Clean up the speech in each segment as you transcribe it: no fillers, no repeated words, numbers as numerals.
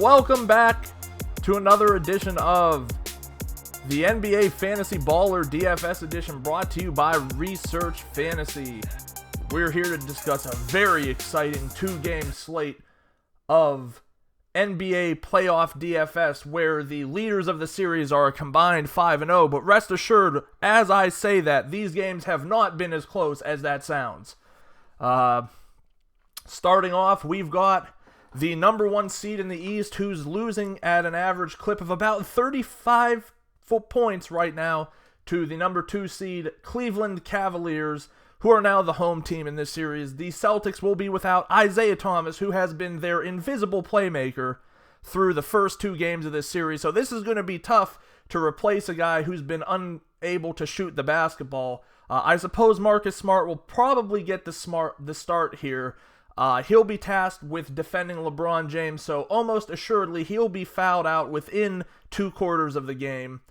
Welcome back to another edition of the NBA Fantasy Baller DFS edition, brought to you by Research Fantasy. We're here to discuss a very exciting two-game slate of NBA playoff DFS, where the leaders of the series are a combined 5-0, but rest assured, as I say that, these games have not been as close as that sounds. Starting off, we've got the number one seed in the East, who's losing at an average clip of about 35 points right now to the number 2 seed Cleveland Cavaliers, who are now the home team in this series. The Celtics will be without Isaiah Thomas, who has been their invisible playmaker through the first 2 games of this series. So this is going to be tough to replace a guy who's been unable to shoot the basketball. I suppose Marcus Smart will probably get the start here. He'll be tasked with defending LeBron James, so almost assuredly he'll be fouled out within 2 quarters of the game.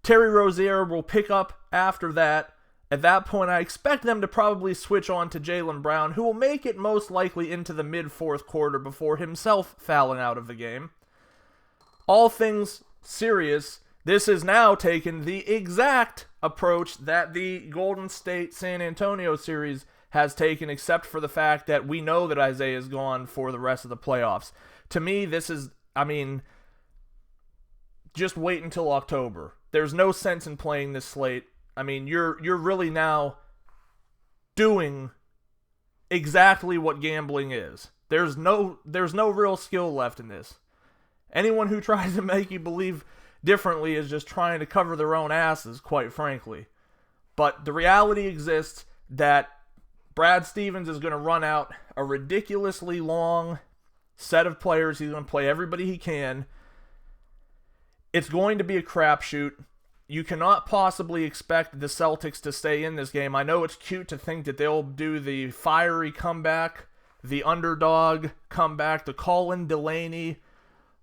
Terry Rozier will pick up after that. At that point, I expect them to probably switch on to Jaylen Brown, who will make it most likely into the mid-4th quarter before himself fouling out of the game. All things serious, this has now taken the exact approach that the Golden State-San Antonio series has taken, except for the fact that we know that Isaiah is gone for the rest of the playoffs. To me, this is, just wait until October. There's no sense in playing this slate. You're really now doing exactly what gambling is. There's no real skill left in this. Anyone who tries to make you believe differently is just trying to cover their own asses, quite frankly. But the reality exists that Brad Stevens is going to run out a ridiculously long set of players. He's going to play everybody he can. It's going to be a crapshoot. You cannot possibly expect the Celtics to stay in this game. I know it's cute to think that they'll do the fiery comeback, the underdog comeback, the Colin Delaney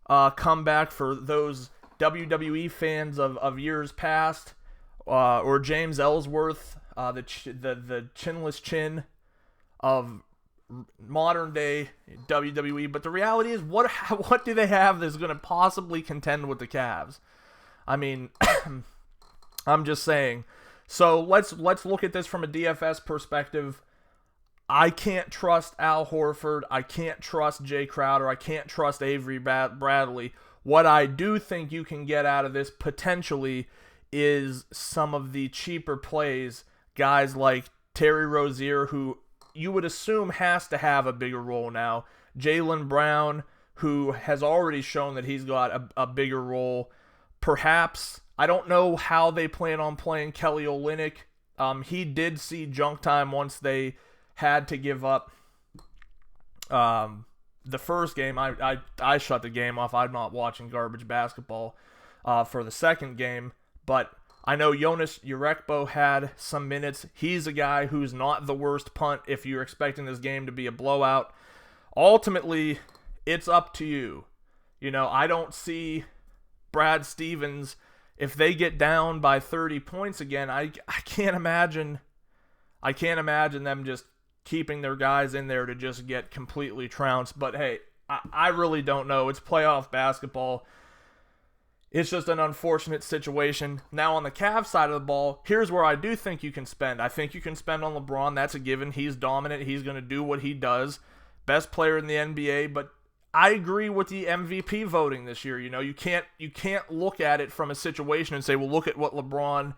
comeback for those WWE fans of years past, or James Ellsworth, the chinless chin of modern day WWE. But the reality is, what do they have that's going to possibly contend with the Cavs? I'm just saying. So let's look at this from a DFS perspective. I can't trust Al Horford. I can't trust Jay Crowder. I can't trust Avery Bradley. What I do think you can get out of this potentially is some of the cheaper plays, guys like Terry Rozier, who you would assume has to have a bigger role now. Jaylen Brown, who has already shown that he's got a bigger role. Perhaps, I don't know how they plan on playing Kelly Olynyk. He did see junk time once they had to give up the first game. I shut the game off. I'm not watching garbage basketball for the second game. But I know Jonas Jerebko had some minutes. He's a guy who's not the worst punt if you're expecting this game to be a blowout. Ultimately, it's up to you. I don't see Brad Stevens, if they get down by 30 points again, I can't imagine them just keeping their guys in there to just get completely trounced. But hey, I really don't know. It's playoff basketball. It's just an unfortunate situation. Now on the Cavs side of the ball, here's where I do think you can spend. I think you can spend on LeBron. That's a given. He's dominant. He's going to do what he does. Best player in the NBA, but I agree with the MVP voting this year. You can't look at it from a situation and say, well, look at what LeBron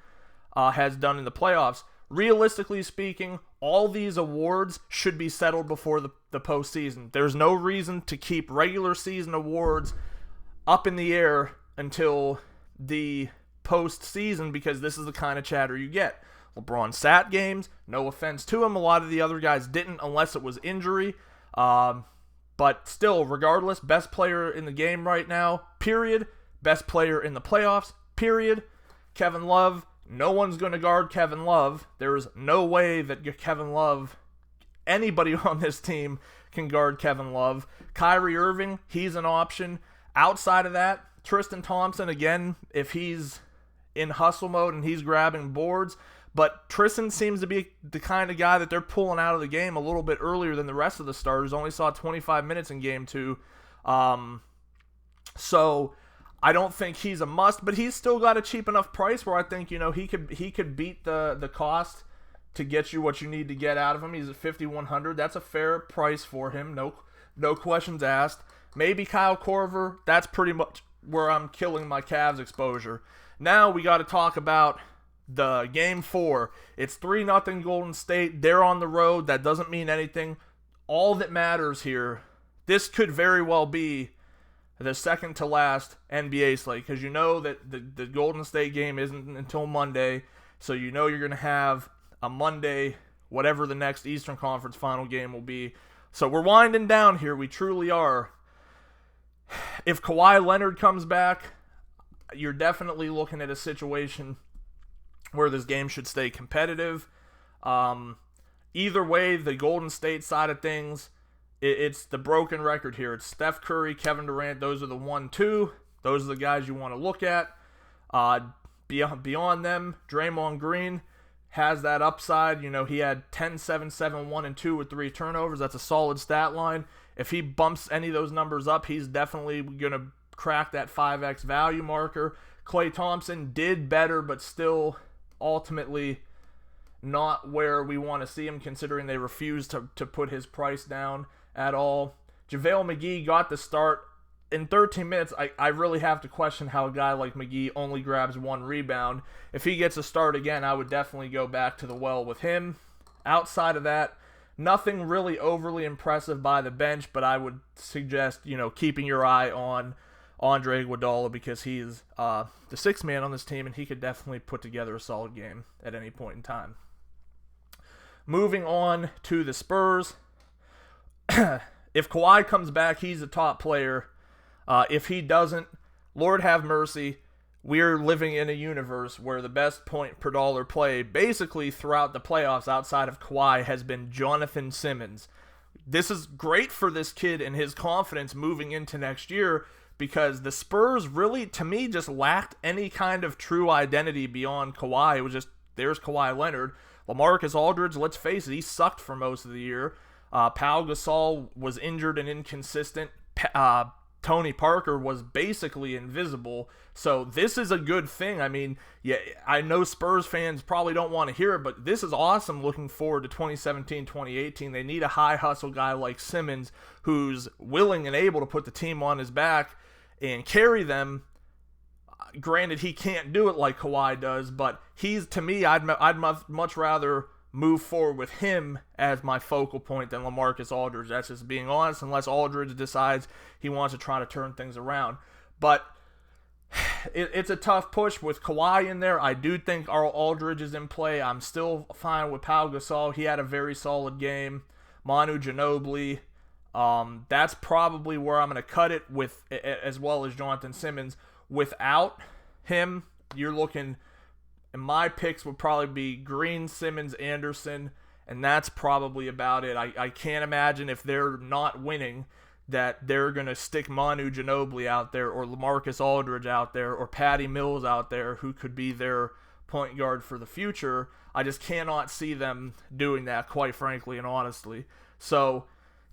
has done in the playoffs. Realistically speaking, all these awards should be settled before the postseason. There's no reason to keep regular season awards up in the air until the postseason, because this is the kind of chatter you get. LeBron sat games. No offense to him. A lot of the other guys didn't, unless it was injury. But still, regardless, best player in the game right now, period. Best player in the playoffs, period. Kevin Love, no one's going to guard Kevin Love. There's no way that Kevin Love, anybody on this team can guard Kevin Love. Kyrie Irving, he's an option. Outside of that, Tristan Thompson, again, if he's in hustle mode and he's grabbing boards. But Tristan seems to be the kind of guy that they're pulling out of the game a little bit earlier than the rest of the starters. Only saw 25 minutes in game 2. So I don't think he's a must, but he's still got a cheap enough price where I think, he could beat the cost to get you what you need to get out of him. He's at 5,100. That's a fair price for him. No questions asked. Maybe Kyle Korver. That's pretty much where I'm killing my Cavs exposure. Now we got to talk about the Game 4. It's 3-0 Golden State. They're on the road. That doesn't mean anything. All that matters here, this could very well be the second to last NBA slate, because you know that the Golden State game isn't until Monday, so you know you're going to have a Monday, whatever the next Eastern Conference final game will be. So we're winding down here. We truly are. If Kawhi Leonard comes back, you're definitely looking at a situation where this game should stay competitive. Either way, the Golden State side of things, it's the broken record here. It's Steph Curry, Kevin Durant. Those are the 1-2. Those are the guys you want to look at. Beyond them, Draymond Green has that upside. He had 10, 7, 7, 1, and 2 with 3 turnovers. That's a solid stat line. If he bumps any of those numbers up, he's definitely going to crack that 5x value marker. Klay Thompson did better, but still ultimately not where we want to see him, considering they refused to put his price down at all. JaVale McGee got the start. In 13 minutes, I really have to question how a guy like McGee only grabs 1 rebound. If he gets a start again, I would definitely go back to the well with him. Outside of that, nothing really overly impressive by the bench, but I would suggest, keeping your eye on Andre Iguodala, because he is the 6th man on this team, and he could definitely put together a solid game at any point in time. Moving on to the Spurs. If Kawhi comes back, he's a top player. If he doesn't, Lord have mercy, we're living in a universe where the best point per dollar play basically throughout the playoffs outside of Kawhi has been Jonathan Simmons. This is great for this kid and his confidence moving into next year, because the Spurs really, to me, just lacked any kind of true identity beyond Kawhi. It was just, there's Kawhi Leonard. LaMarcus Aldridge, let's face it, he sucked for most of the year. Pau Gasol was injured and inconsistent. Tony Parker was basically invisible. So this is a good thing. I mean, yeah, I know Spurs fans probably don't want to hear it, but this is awesome looking forward to 2017, 2018. They need a high hustle guy like Simmons who's willing and able to put the team on his back and carry them. Granted, he can't do it like Kawhi does, but to me, I'd much rather move forward with him as my focal point than LaMarcus Aldridge. That's just being honest, unless Aldridge decides he wants to try to turn things around. But it's a tough push with Kawhi in there. I do think Aldridge is in play. I'm still fine with Pau Gasol. He had a very solid game. Manu Ginobili. That's probably where I'm going to cut it with, as well as Jonathan Simmons. Without him, you're looking, and my picks would probably be Green, Simmons, Anderson, and that's probably about it. I can't imagine, if they're not winning, that they're going to stick Manu Ginobili out there, or LaMarcus Aldridge out there, or Patty Mills out there, who could be their point guard for the future. I just cannot see them doing that, quite frankly and honestly. So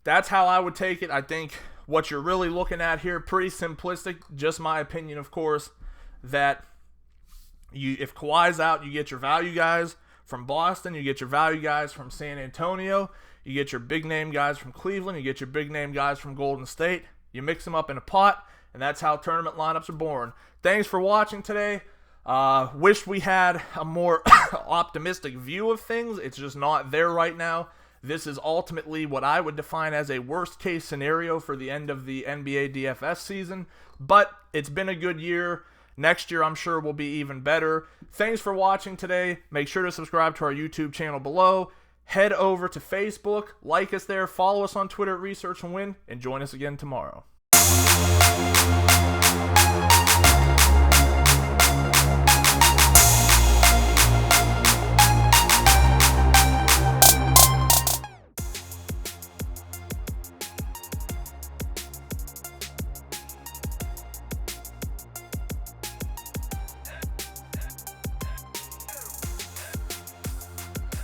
that's how I would take it. I think what you're really looking at here, pretty simplistic, just my opinion, of course, that if Kawhi's out, you get your value guys from Boston, you get your value guys from San Antonio, you get your big name guys from Cleveland, you get your big name guys from Golden State, you mix them up in a pot, and that's how tournament lineups are born. Thanks for watching today. Wish we had a more optimistic view of things. It's just not there right now. This is ultimately what I would define as a worst-case scenario for the end of the NBA DFS season, but it's been a good year. Next year, I'm sure, will be even better. Thanks for watching today. Make sure to subscribe to our YouTube channel below. Head over to Facebook, like us there, follow us on Twitter at Research and Win, and join us again tomorrow.